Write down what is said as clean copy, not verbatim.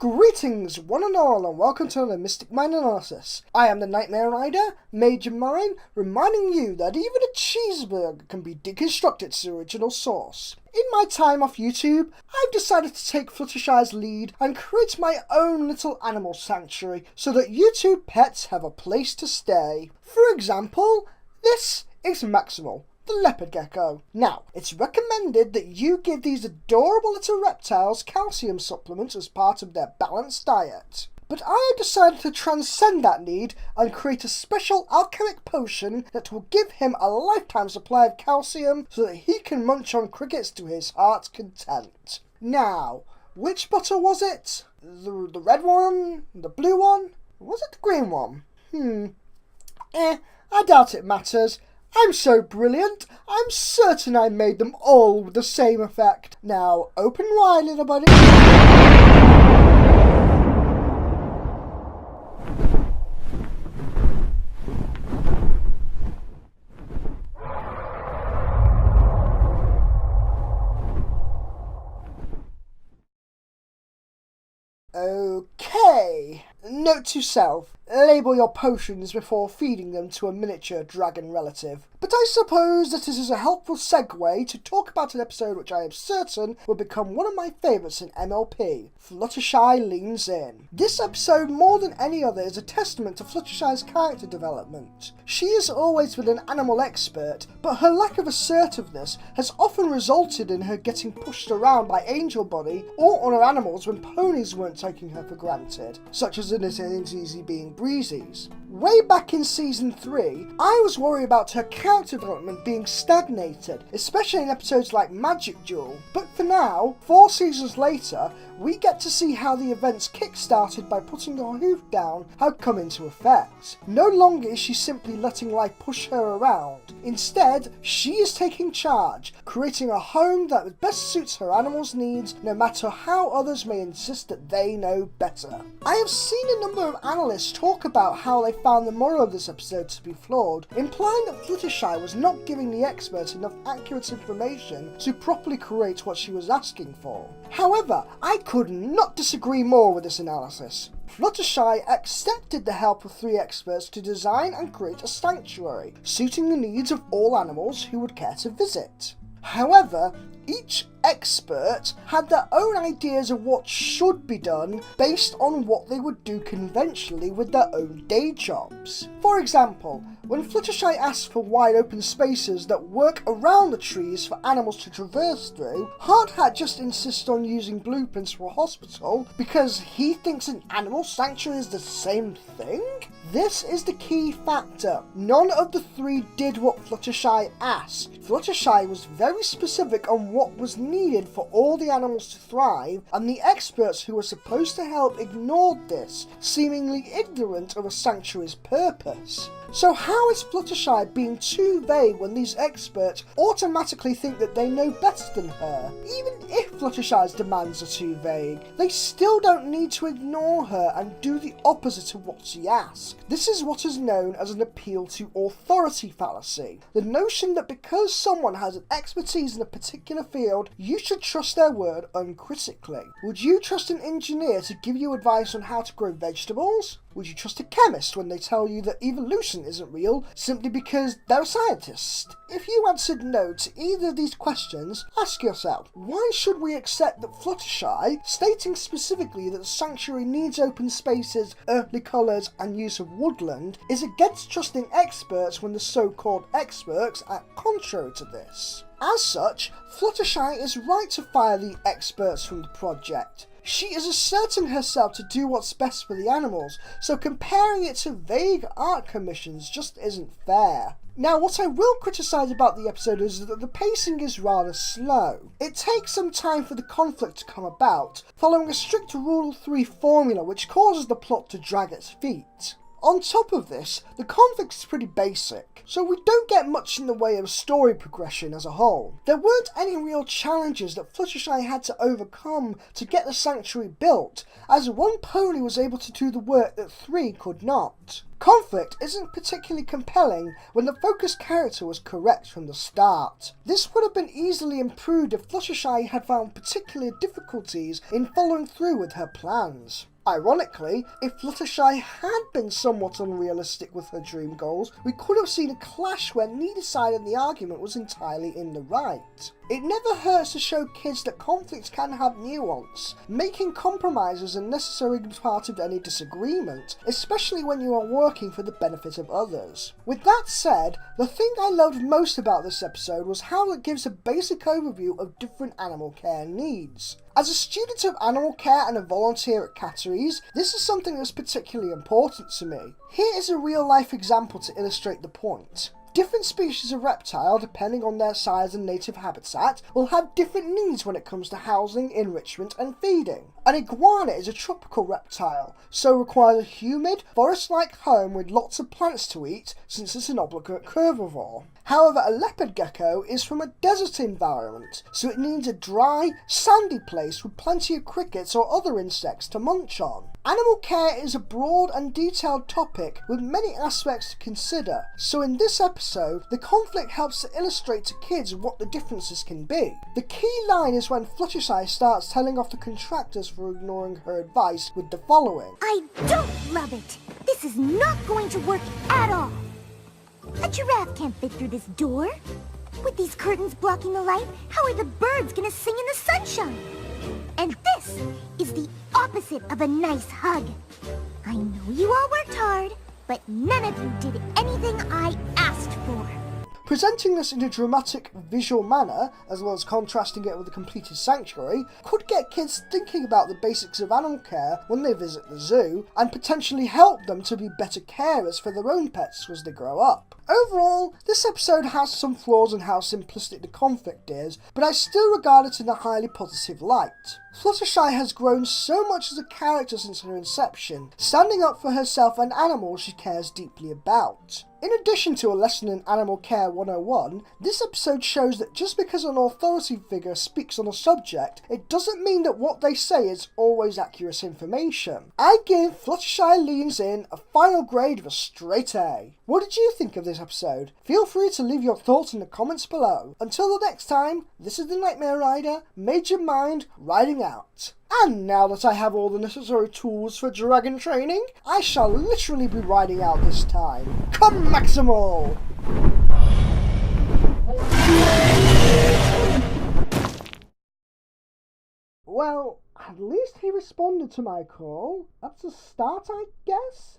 Greetings one and all, and welcome to another Mystic Mind Analysis. I am the Nightmare Rider, Major Mine, reminding you that even a cheeseburger can be deconstructed to its original source. In my time off YouTube, I've decided to take Fluttershy's lead and create my own little animal sanctuary so that YouTube pets have a place to stay. For example, this is Maximal, the leopard gecko. Now, it's recommended that you give these adorable little reptiles calcium supplements as part of their balanced diet. But I have decided to transcend that need and create a special alchemic potion that will give him a lifetime supply of calcium so that he can munch on crickets to his heart's content. Now, which bottle was it? The red one? The blue one? Was it the green one? I doubt it matters. I'm so brilliant, I'm certain I made them all with the same effect. Now, open wide, little buddy. Okay. Note to self, label your potions before feeding them to a miniature dragon relative. But I suppose that this is a helpful segue to talk about an episode which I am certain will become one of my favourites in MLP, Fluttershy Leans In. This episode, more than any other, is a testament to Fluttershy's character development. She has always been an animal expert, but her lack of assertiveness has often resulted in her getting pushed around by Angel Body or other animals when ponies weren't taking her for granted, such as in It Ain't Easy Being Breezy's. Way back in Season 3, I was worried about her character development being stagnated, especially in episodes like Magic Duel. But for now, 4 seasons later, we get to see how the events kick-started by putting her hoof down have come into effect. No longer is she simply letting life push her around. Instead, she is taking charge, creating a home that best suits her animals' needs, no matter how others may insist that they know better. I have seen a number of analysts talk about how they found the moral of this episode to be flawed, implying that Fluttershy was not giving the expert enough accurate information to properly create what she was asking for. However, I could not disagree more with this analysis. Fluttershy accepted the help of 3 experts to design and create a sanctuary, suiting the needs of all animals who would care to visit. However, each expert had their own ideas of what should be done based on what they would do conventionally with their own day jobs. For example, when Fluttershy asked for wide open spaces that work around the trees for animals to traverse through, Hardhat just insists on using blueprints for a hospital because he thinks an animal sanctuary is the same thing? This is the key factor. None of the 3 did what Fluttershy asked. Fluttershy was very specific on what was needed for all the animals to thrive, and the experts who were supposed to help ignored this, seemingly ignorant of a sanctuary's purpose. So how is Fluttershy being too vague when these experts automatically think that they know better than her? Even if Fluttershy's demands are too vague, they still don't need to ignore her and do the opposite of what she asks. This is what is known as an appeal to authority fallacy. The notion that because someone has an expertise in a particular field, you should trust their word uncritically. Would you trust an engineer to give you advice on how to grow vegetables? Would you trust a chemist when they tell you that evolution isn't real simply because they're a scientist? If you answered no to either of these questions, ask yourself, why should we accept that Fluttershy, stating specifically that the sanctuary needs open spaces, earthly colours and use of woodland, is against trusting experts when the so-called experts act contrary to this? As such, Fluttershy is right to fire the experts from the project. She is asserting herself to do what's best for the animals, so comparing it to vague art commissions just isn't fair. Now, what I will criticise about the episode is that the pacing is rather slow. It takes some time for the conflict to come about, following a strict Rule 3 formula which causes the plot to drag its feet. On top of this, the conflict is pretty basic, so we don't get much in the way of story progression as a whole. There weren't any real challenges that Fluttershy had to overcome to get the sanctuary built, as one pony was able to do the work that 3 could not. Conflict isn't particularly compelling when the focus character was correct from the start. This would have been easily improved if Fluttershy had found particular difficulties in following through with her plans. Ironically, if Fluttershy had been somewhat unrealistic with her dream goals, we could have seen a clash where neither side of the argument was entirely in the right. It never hurts to show kids that conflicts can have nuance, making compromises a necessary part of any disagreement, especially when you are working for the benefit of others. With that said, the thing I loved most about this episode was how it gives a basic overview of different animal care needs. As a student of animal care and a volunteer at Catteries, this is something that's particularly important to me. Here is a real-life example to illustrate the point. Different species of reptile, depending on their size and native habitat, will have different needs when it comes to housing, enrichment and feeding. An iguana is a tropical reptile, so requires a humid, forest-like home with lots of plants to eat since it's an obligate herbivore. However, a leopard gecko is from a desert environment, so it needs a dry, sandy place with plenty of crickets or other insects to munch on. Animal care is a broad and detailed topic with many aspects to consider, so in this episode, the conflict helps to illustrate to kids what the differences can be. The key line is when Fluttershy starts telling off the contractors for ignoring her advice with the following. I don't love it. This is not going to work at all. A giraffe can't fit through this door. With these curtains blocking the light, how are the birds gonna sing in the sunshine? And this is the opposite of a nice hug. I know you all worked hard, but none of you did anything I asked for. Presenting this in a dramatic, visual manner, as well as contrasting it with a completed sanctuary, could get kids thinking about the basics of animal care when they visit the zoo, and potentially help them to be better carers for their own pets as they grow up. Overall, this episode has some flaws in how simplistic the conflict is, but I still regard it in a highly positive light. Fluttershy has grown so much as a character since her inception, standing up for herself and animals she cares deeply about. In addition to a lesson in Animal Care 101, this episode shows that just because an authority figure speaks on a subject, it doesn't mean that what they say is always accurate information. I give Fluttershy Leans In a final grade of a straight A. What did you think of this episode? Feel free to leave your thoughts in the comments below. Until the next time, this is the Nightmare Rider, Major Mind, riding out. And now that I have all the necessary tools for dragon training, I shall literally be riding out this time. Come Maximal! Well, at least he responded to my call. That's a start, I guess.